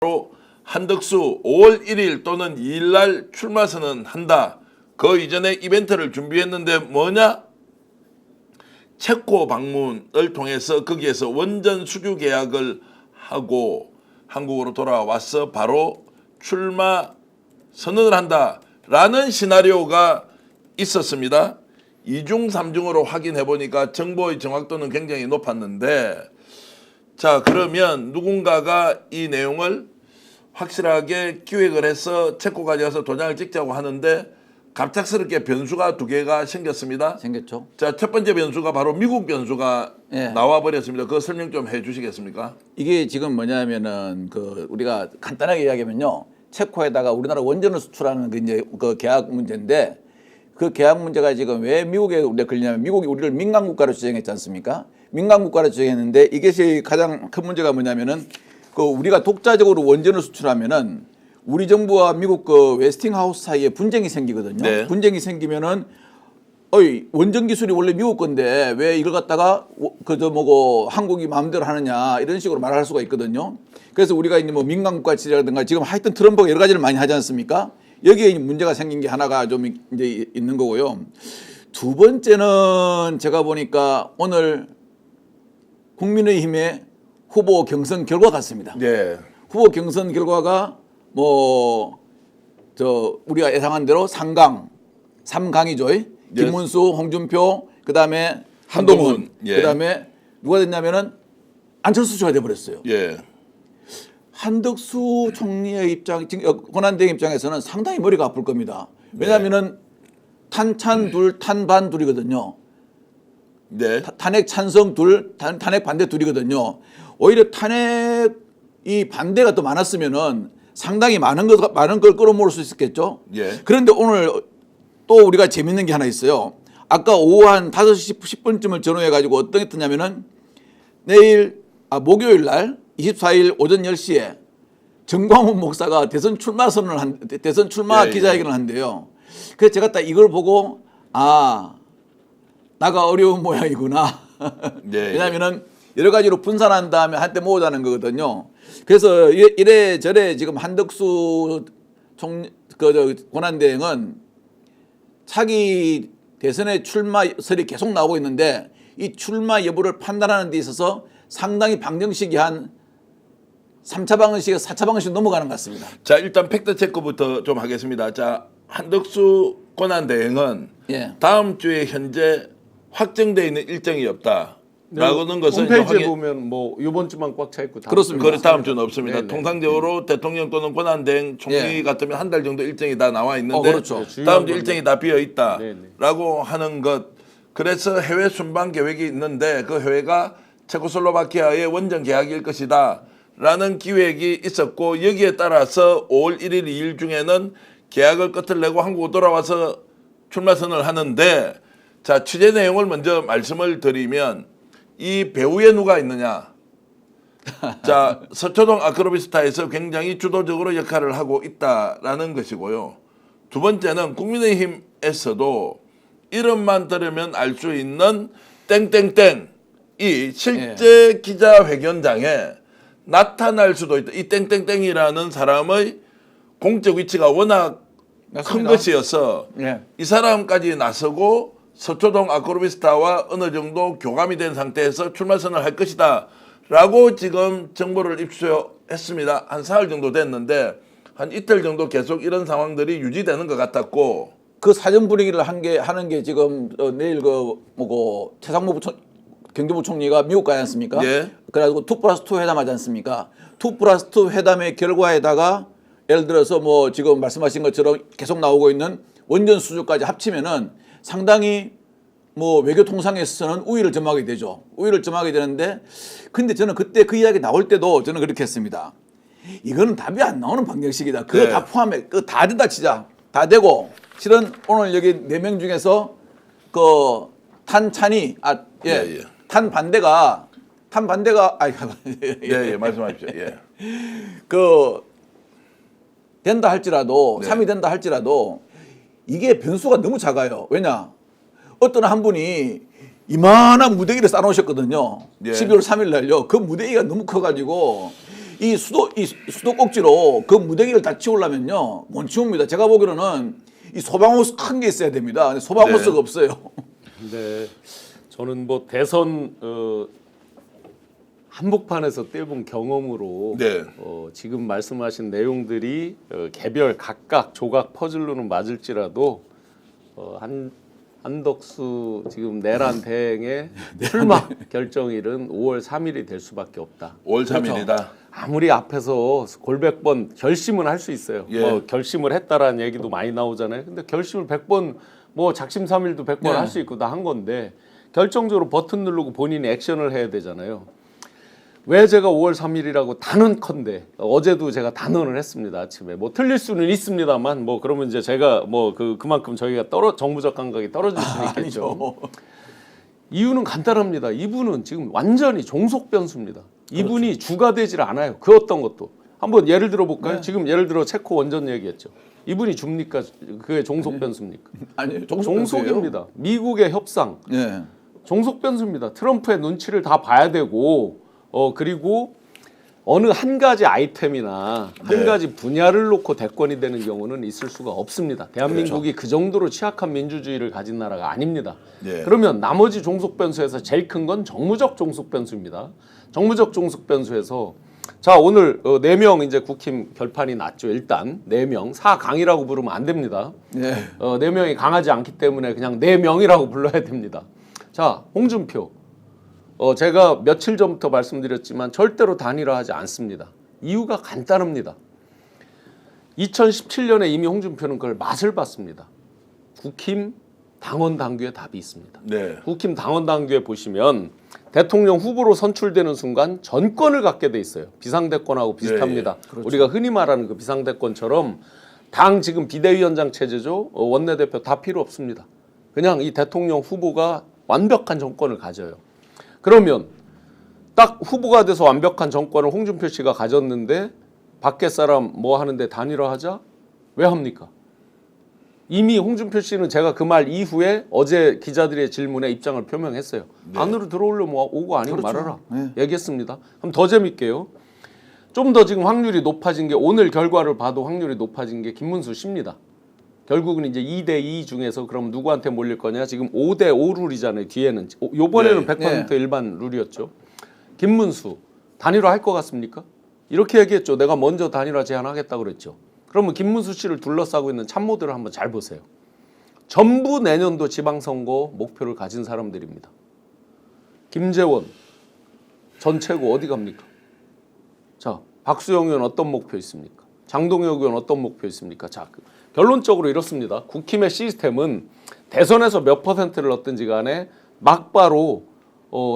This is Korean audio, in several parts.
바로 한덕수 5월 1일 또는 2일 날 출마 선언한다. 그 이전에 이벤트를 준비했는데 뭐냐? 체코 방문을 통해서 거기에서 원전 수주 계약을 하고 한국으로 돌아와서 바로 출마 선언을 한다라는 시나리오가 있었습니다. 2중 3중으로 확인해 보니까 정보의 정확도는 굉장히 높았는데, 자, 그러면 누군가가 이 내용을 확실하게 기획을 해서 체코까지 가서 도장을 찍자고 하는데 갑작스럽게 변수가 두 개가 생겼습니다. 생겼죠. 자, 첫 번째 변수가 바로 미국 변수가 예. 나와버렸습니다. 그거 설명 좀 해주시겠습니까? 이게 지금 뭐냐면은 우리가 간단하게 이야기하면요, 체코에다가 우리나라 원전을 수출하는 그 이제 그 계약 문제인데, 그 계약 문제가 지금 왜 미국에 우리가 걸리냐면, 미국이 우리를 민간 국가로 지정했지 않습니까? 민간 국가로 지정했는데, 이것이 가장 큰 문제가 뭐냐면은, 우리가 독자적으로 원전을 수출하면은 우리 정부와 미국 웨스팅하우스 사이에 분쟁이 생기거든요. 네. 분쟁이 생기면은 원전 기술이 원래 미국 건데 왜 이걸 갖다가 한국이 마음대로 하느냐, 이런 식으로 말할 수가 있거든요. 그래서 우리가 이제 뭐 민간 국가 지정이라든가 지금 하여튼 트럼프가 여러 가지를 많이 하지 않습니까? 여기에 문제가 생긴 게 하나가 좀 이제 있는 거고요. 두 번째는 제가 보니까 오늘 국민의힘의 후보 경선 결과 같습니다. 네. 후보 경선 결과가 우리가 예상한 대로 3강이죠. 예. 김문수, 홍준표, 그다음에 한동훈. 한동훈, 예. 그다음에 누가 됐냐면은 안철수 씨가 돼 버렸어요. 예. 한덕수 총리의 권한대행 입장에서는 상당히 머리가 아플 겁니다. 왜냐하면은 탄찬 둘, 탄반 둘이거든요. 네. 탄핵 찬성 둘, 탄핵 반대 둘이거든요. 오히려 탄핵 이 반대가 더 많았으면은 상당히 많은 걸 끌어모을 수 있었겠죠. 예. 그런데 오늘 또 우리가 재밌는 게 하나 있어요. 아까 오후 한 5시 10분쯤을 전후해 가지고 어떤 게 뜨냐면은 목요일 날 24일 오전 10시에 정광훈 목사가 대선 출마 예, 기자회견을 한대요. 그래서 제가 딱 이걸 보고 나가 어려운 모양이구나. 예. 왜냐하면은 여러 가지로 분산한 다음에 한때 모으자는 거거든요. 그래서 이래저래 지금 한덕수 권한대행은 차기 대선에 출마설이 계속 나오고 있는데, 이 출마 여부를 판단하는 데 있어서 상당히 방정식이 한 3차 방정식, 4차 방정식 넘어가는 것 같습니다. 자, 일단 팩트 체크부터 좀 하겠습니다. 자, 한덕수 권한대행은 예. 다음 주에 현재 확정되어 있는 일정이 없다. 라고는 것은 홈페이지에 보면 뭐 이번 주만 꽉 차 있고 그렇습니다. 그래 다음 주는 없습니다. 네네. 통상적으로 대통령 또는 권한대행 총리 예. 같으면 한 달 정도 일정이 다 나와 있는데 그렇죠. 다음 주 일정이 다 비어 있다라고 네네. 하는 것. 그래서 해외 순방 계획이 있는데 그 해외가 체코슬로바키아의 원전 계약일 것이다 라는 기획이 있었고, 여기에 따라서 5월 1일, 2일 중에는 계약을 끝을 내고 한국으로 돌아와서 출마 선언을 하는데, 자, 취재 내용을 먼저 말씀을 드리면, 이 배우에 누가 있느냐? 자, 서초동 아크로비스타에서 굉장히 주도적으로 역할을 하고 있다라는 것이고요. 두 번째는 국민의힘에서도 이름만 들으면 알 수 있는 땡땡땡이 실제 기자회견장에 나타날 수도 있다. 이 땡땡땡이라는 사람의 공적 위치가 워낙 큰 맞습니다. 것이어서 예. 이 사람까지 나서고 서초동 아크로비스타와 어느 정도 교감이 된 상태에서 출마 선언을 할 것이다 라고 지금 정보를 입수했습니다. 한 사흘 정도 됐는데 한 이틀 정도 계속 이런 상황들이 유지되는 것 같았고, 그 사전 분위기를 하는 게 지금 내일 최상무 경제부 총리가 미국 가지 않습니까? 예. 그래가지고 2+2 회담하지 않습니까? 2+2 회담의 결과에다가 예를 들어서 뭐 지금 말씀하신 것처럼 계속 나오고 있는 원전 수주까지 합치면은 상당히 뭐 외교 통상에서는 우위를 점하게 되죠. 우위를 점하게 되는데, 근데 저는 그때 그 이야기 나올 때도 저는 그렇게 했습니다. 이거는 답이 안 나오는 방정식이다. 그거 네. 다 포함해. 그거 다 된다 치자. 다 되고, 실은 오늘 여기 4명 중에서 탄찬이 예. 탄 반대가 예, 말씀하십시오. 예. 된다 할지라도, 네. 3위 된다 할지라도 이게 변수가 너무 작아요. 왜냐? 어떤 한 분이 이만한 무대기를 쌓아놓으셨거든요. 예. 12월 3일 날요. 그 무대기가 너무 커가지고 이 수도꼭지로 그 무더기를 다 치우려면요 못 치웁니다. 제가 보기로는 이 소방호스 큰 게 있어야 됩니다. 근데 소방호스가 네. 없어요. 근데 저는 뭐 대선 한복판에서 떼본 경험으로 네. 지금 말씀하신 내용들이 개별 각각 조각 퍼즐로는 맞을지라도 한덕수 지금 내란 대행의 출마 결정일은 5월 3일이 될 수밖에 없다. 5월 3일이다. 아무리 앞에서 골백번 결심은 할 수 있어요. 예. 결심을 했다라는 얘기도 많이 나오잖아요. 근데 결심을 100번 뭐 작심삼일도 100번 네. 할 수 있고 다 한 건데 결정적으로 버튼 누르고 본인이 액션을 해야 되잖아요. 왜 제가 5월 3일이라고 단언컨대 어제도 제가 단언을 했습니다. 아침에 뭐 틀릴 수는 있습니다만 뭐 그러면 이제 제가 뭐 그만큼 저희가 정무적 감각이 떨어질 수는 있겠죠. 이유는 간단합니다. 이분은 지금 완전히 종속 변수입니다. 이분이 주가 되질 않아요. 그 어떤 것도. 한번 예를 들어 볼까요? 지금 예를 들어 체코 원전 얘기했죠. 이분이 줍니까? 그게 종속 변수입니까? 아니 종속입니다. 미국의 협상. 예. 종속 변수입니다. 트럼프의 눈치를 다 봐야 되고 그리고 어느 한 가지 아이템이나 한 네. 가지 분야를 놓고 대권이 되는 경우는 있을 수가 없습니다. 대한민국이 그 정도로 취약한 민주주의를 가진 나라가 아닙니다. 네. 그러면 나머지 종속 변수에서 제일 큰 건 정무적 종속 변수입니다. 정무적 종속 변수에서 자 오늘 4명 이제 국힘 결판이 났죠. 일단 4명 4강이라고 부르면 안 됩니다. 예. 4명이 강하지 않기 때문에 그냥 4명이라고 불러야 됩니다. 자 홍준표 제가 며칠 전부터 말씀드렸지만 절대로 단일화하지 않습니다. 이유가 간단합니다. 2017년에 이미 홍준표는 그걸 맛을 봤습니다. 국힘 당원 당규에 답이 있습니다. 네. 국힘 당원 당규에 보시면 대통령 후보로 선출되는 순간 전권을 갖게 돼 있어요. 비상대권하고 비슷합니다. 그렇죠. 우리가 흔히 말하는 그 비상대권처럼 당 지금 비대위원장 체제죠. 원내대표 다 필요 없습니다. 그냥 이 대통령 후보가 완벽한 정권을 가져요. 그러면 딱 후보가 돼서 완벽한 정권을 홍준표 씨가 가졌는데 밖에 사람 뭐 하는데 단일화하자? 왜 합니까? 이미 홍준표 씨는 제가 그 말 이후에 어제 기자들의 질문에 입장을 표명했어요. 네. 안으로 들어오려면 오고 아니면 그렇죠. 말아라. 네. 얘기했습니다. 그럼 더 재밌게요. 좀 더 지금 확률이 높아진 게 오늘 결과를 봐도 확률이 높아진 게 김문수 씨입니다. 결국은 이제 2대2 중에서 그럼 누구한테 몰릴 거냐? 지금 5대5 룰이잖아요. 뒤에는. 요번에는 네. 100% 일반 룰이었죠. 김문수 단일화 할 것 같습니까? 이렇게 얘기했죠. 내가 먼저 단일화 제안하겠다고 그랬죠. 그러면 김문수 씨를 둘러싸고 있는 참모들을 한번 잘 보세요. 전부 내년도 지방선거 목표를 가진 사람들입니다. 김재원 전 최고 어디 갑니까? 자, 박수영 의원 어떤 목표 있습니까? 장동혁 의원 어떤 목표 있습니까? 자, 결론적으로 이렇습니다. 국힘의 시스템은 대선에서 몇 퍼센트를 얻든지 간에 막바로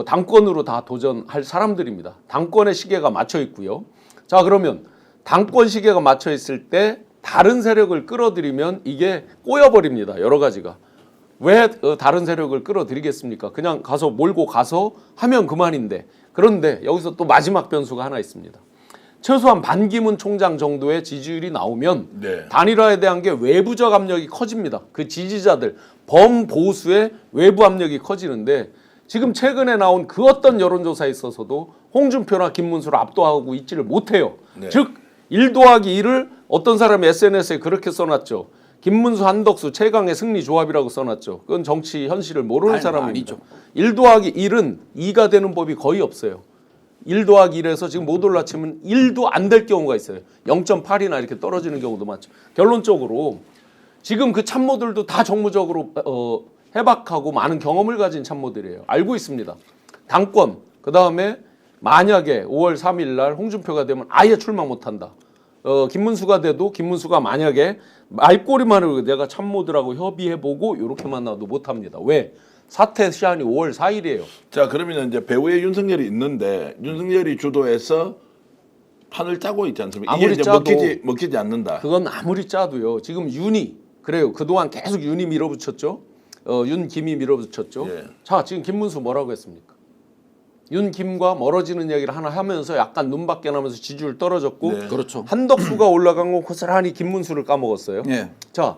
당권으로 다 도전할 사람들입니다. 당권의 시계가 맞춰 있고요. 자, 그러면 당권 시계가 맞춰 있을 때 다른 세력을 끌어들이면 이게 꼬여버립니다. 여러 가지가. 왜 다른 세력을 끌어들이겠습니까? 그냥 가서 몰고 가서 하면 그만인데. 그런데 여기서 또 마지막 변수가 하나 있습니다. 최소한 반기문 총장 정도의 지지율이 나오면 네. 단일화에 대한 게 외부적 압력이 커집니다. 그 지지자들 범보수의 외부 압력이 커지는데 지금 최근에 나온 그 어떤 여론조사에 있어서도 홍준표나 김문수를 압도하고 있지를 못해요. 네. 즉 1 더하기 1을 어떤 사람이 SNS에 그렇게 써놨죠. 김문수 한덕수 최강의 승리 조합이라고 써놨죠. 그건 정치 현실을 모르는 아니, 사람입니다. 아니죠. 1 더하기 1은 2가 되는 법이 거의 없어요. 1 더하기 1에서 지금 못 올라치면 1도 안 될 경우가 있어요. 0.8이나 이렇게 떨어지는 경우도 많죠. 결론적으로 지금 그 참모들도 다 정무적으로 해박하고 많은 경험을 가진 참모들이에요. 알고 있습니다. 당권, 그 다음에 만약에 5월 3일 날 홍준표가 되면 아예 출마 못한다. 김문수가 돼도 김문수가 만약에 말꼬리만으로 내가 참모들하고 협의해보고 이렇게만 나도 못합니다. 왜? 사퇴 시한이 5월 4일이에요. 자, 그러면 이제 배후에 윤석열이 있는데 윤석열이 주도해서 판을 짜고 있지 않습니까? 이게 아무리 이제 짜도 먹히지 않는다. 그건 아무리 짜도요. 지금 윤이 그래요. 그동안 계속 윤이 밀어붙였죠. 윤김이 밀어붙였죠. 예. 자, 지금 김문수 뭐라고 했습니까? 윤김과 멀어지는 얘기를 하나 하면서 약간 눈밖에 나면서 지지율 떨어졌고 네. 그렇죠. 한덕수가 올라간 건 고스란히 김문수를 까먹었어요. 예. 자,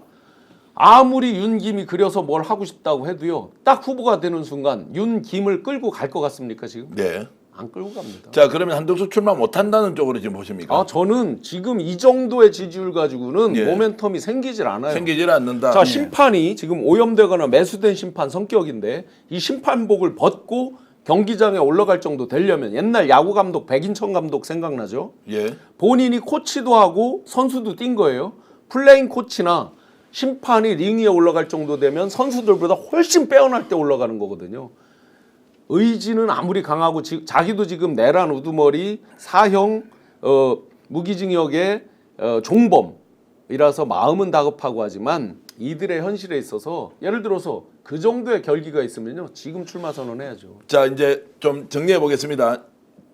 아무리 윤김이 그려서 뭘 하고 싶다고 해도요. 딱 후보가 되는 순간 윤김을 끌고 갈 것 같습니까 지금? 네. 안 끌고 갑니다. 자, 그러면 한덕수 출마 못한다는 쪽으로 지금 보십니까? 아, 저는 지금 이 정도의 지지율 가지고는 예. 모멘텀이 생기질 않아요. 생기질 않는다. 자, 심판이 지금 오염되거나 매수된 심판 성격인데 이 심판복을 벗고 경기장에 올라갈 정도 되려면 옛날 야구 감독 백인천 감독 생각나죠? 예. 본인이 코치도 하고 선수도 뛴 거예요. 플레잉 코치나 심판이 링 위에 올라갈 정도 되면 선수들보다 훨씬 빼어날 때 올라가는 거거든요. 의지는 아무리 강하고 자기도 지금 내란 우두머리 사형 무기징역의 종범이라서 마음은 다급하고 하지만 이들의 현실에 있어서 예를 들어서 그 정도의 결기가 있으면요 지금 출마 선언해야죠. 자, 이제 좀 정리해 보겠습니다.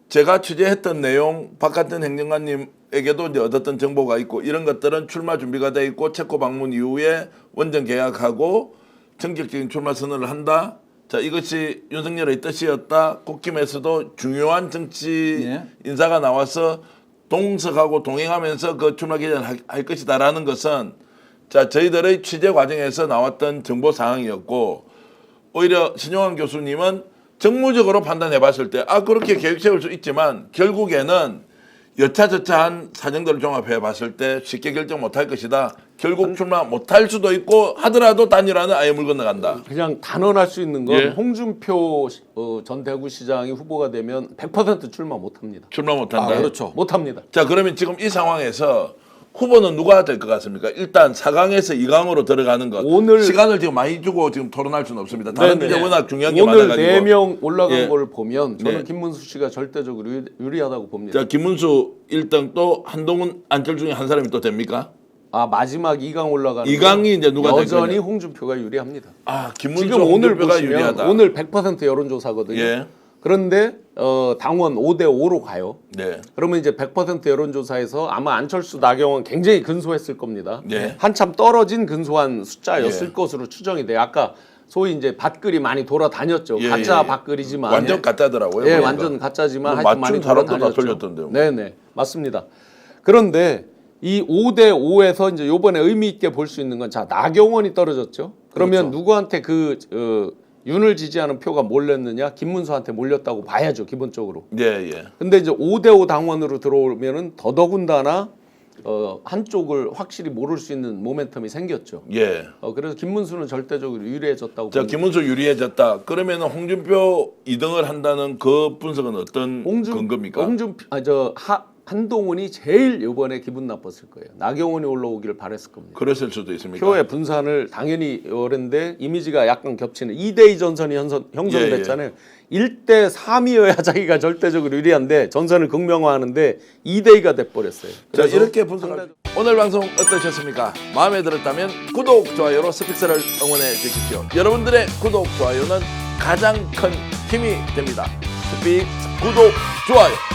제가 취재했던 내용, 박한천 행정관님에게도 이제 얻었던 정보가 있고 이런 것들은 출마 준비가 돼 있고 체코 방문 이후에 원정 계약하고 정격적인 출마 선언을 한다. 자, 이것이 윤석열의 뜻이었다. 국힘에서도 중요한 정치 예. 인사가 나와서 동석하고 동행하면서 그 출마 기자를 할 것이다라는 것은 자, 저희들의 취재 과정에서 나왔던 정보 사항이었고 오히려 신용환 교수님은 정무적으로 판단해 봤을 때 그렇게 계획 세울 수 있지만 결국에는 여차저차한 사정들을 종합해 봤을 때 쉽게 결정 못할 것이다. 결국 출마 못할 수도 있고 하더라도 단일화는 아예 물 건너간다. 그냥 단언할 수 있는 건 예. 홍준표 전 대구시장이 후보가 되면 100% 출마 못합니다. 출마 못한다. 그렇죠. 못합니다. 자, 그러면 지금 이 상황에서 후보는 누가 될 것 같습니까? 일단 4강에서 2강으로 들어가는 것. 오늘- 시간을 지금 많이 주고 지금 토론할 수는 없습니다. 다른 네네. 게 워낙 중요한 게 오늘 많아가지고. 4명 올라간 예. 걸 보면 저는 네. 김문수 씨가 절대적으로 유리하다고 봅니다. 자, 김문수 1등 또 한동훈, 안철 중에 한 사람이 또 됩니까? 마지막 2강 올라가는 2강이 이제 누가 될 여전히 거냐? 홍준표가 유리합니다. 김문수 지금 오늘 홍준표가 보시면 유리하다. 오늘 100% 여론조사거든요. 예. 그런데 당원 5대 5로 가요. 네. 그러면 이제 100% 여론조사에서 아마 안철수 나경원 굉장히 근소했을 겁니다. 네. 한참 떨어진 근소한 숫자였을 예. 것으로 추정이 돼요. 아까 소위 이제 밭글이 많이 돌아다녔죠. 예, 가짜 예. 밭글이지만 완전 가짜더라고요. 예, 보니까. 완전 가짜지만 뭐 하여튼 맞춘 많이 사람도 다 돌아다녔죠. 틀렸던데요. 네네, 맞습니다. 그런데 이 5대 5에서 이제 요번에 의미 있게 볼 수 있는 건 자, 나경원이 떨어졌죠. 그러면 그렇죠. 누구한테 윤을 지지하는 표가 몰렸느냐? 김문수한테 몰렸다고 봐야죠, 기본적으로. 예, 예. 근데 이제 5대 5 당원으로 들어오면은 더더군다나 한쪽을 확실히 모를 수 있는 모멘텀이 생겼죠. 예. 그래서 김문수는 절대적으로 유리해졌다고 자, 봅니다. 김문수 유리해졌다. 그러면은 홍준표 2등을 한다는 그 분석은 어떤 근거입니까? 한동훈이 제일 이번에 기분 나빴을 거예요. 나경원이 올라오기를 바랬을 겁니다. 그랬을 수도 있습니까? 표의 분산을 당연히 어른데 이미지가 약간 겹치는 2대2 전선이 형성됐잖아요. 1대 3이어야 자기가 절대적으로 유리한데 전선을 극명화하는데 2대2가 돼버렸어요. 자, 그래서 이렇게 분석할 오늘 방송 어떠셨습니까? 마음에 들었다면 구독, 좋아요로 스픽스를 응원해 주십시오. 여러분들의 구독, 좋아요는 가장 큰 힘이 됩니다. 스픽스 구독, 좋아요.